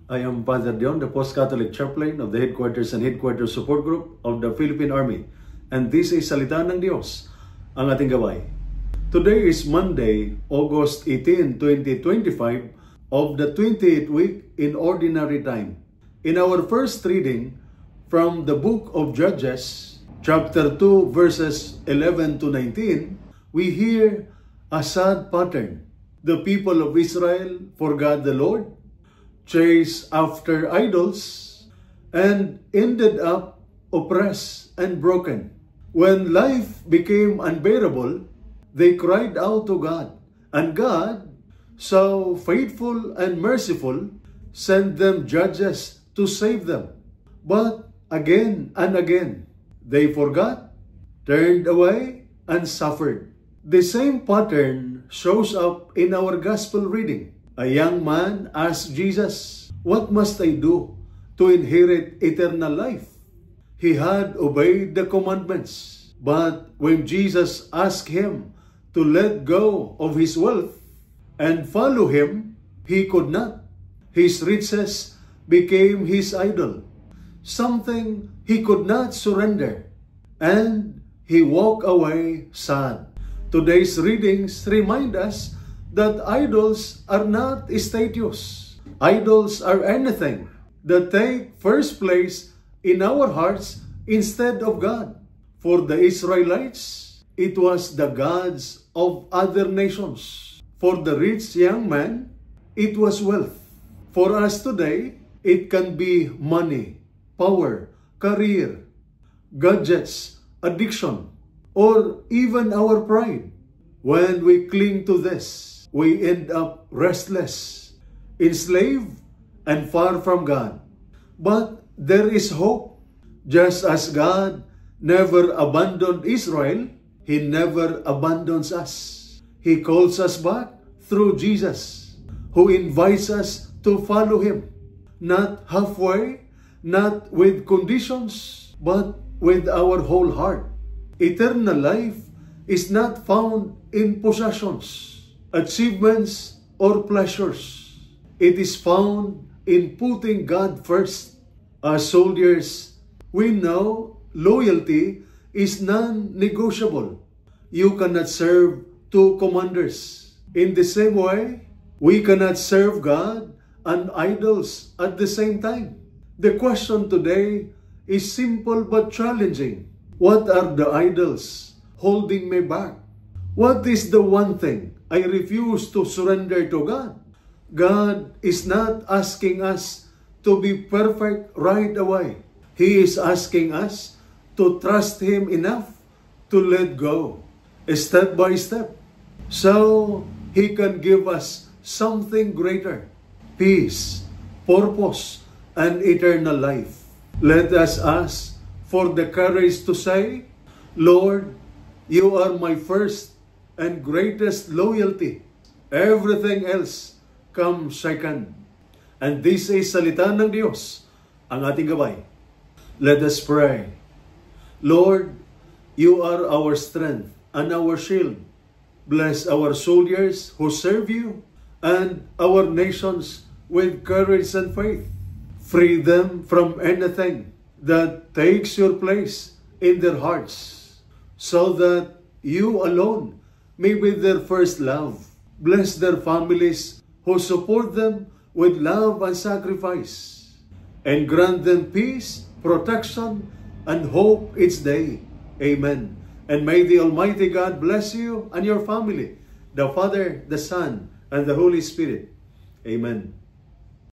I am Father Dion, the Post-Catholic Chaplain of the Headquarters and Headquarters Support Group of the Philippine Army. And this is Salita ng Diyos, ang ating gabay. Today is Monday, August 18, 2025, of the 28th week in Ordinary Time. In our first reading from the book of Judges, chapter 2, verses 11 to 19, we hear a sad pattern. The people of Israel forgot the Lord, chased after idols, and ended up oppressed and broken. When life became unbearable, they cried out to God, and God, so faithful and merciful, sent them judges to save them. But again and again, they forgot, turned away, and suffered. The same pattern shows up in our gospel reading. A young man asked Jesus, "What must I do to inherit eternal life?" He had obeyed the commandments. But when Jesus asked him to let go of his wealth and follow him, he could not. His riches became his idol, something he could not surrender, and he walked away sad. Today's readings remind us that idols are not statues. Idols are anything that take first place in our hearts instead of God. For the Israelites, it was the gods of other nations. For the rich young man, it was wealth. For us today, it can be money, power, career, gadgets, addiction, or even our pride. When we cling to this, we end up restless, enslaved, and far from God. But there is hope. Just as God never abandoned Israel, He never abandons us. He calls us back through Jesus, who invites us to follow Him, not halfway, not with conditions, but with our whole heart. Eternal life is not found in possessions, achievements, or pleasures. It is found in putting God first. As soldiers, we know loyalty is non-negotiable. You cannot serve two commanders. In the same way, we cannot serve God and idols at the same time. The question today is simple but challenging. What are the idols holding me back? What is the one thing I refuse to surrender to God? God is not asking us to be perfect right away. He is asking us to trust Him enough to let go, step by step, so He can give us something greater: peace, purpose, and eternal life. Let us ask for the courage to say, "Lord, You are my first and greatest loyalty. Everything else comes second." And this is Salita ng Diyos, ang ating gabay. Let us pray. Lord, You are our strength and our shield. Bless our soldiers who serve You and our nations with courage and faith. Free them from anything that takes Your place in their hearts, so that You alone may be their first love. Bless their families who support them with love and sacrifice, and grant them peace, protection, and hope each day. Amen. And may the Almighty God bless you and your family, the Father, the Son, and the Holy Spirit. Amen.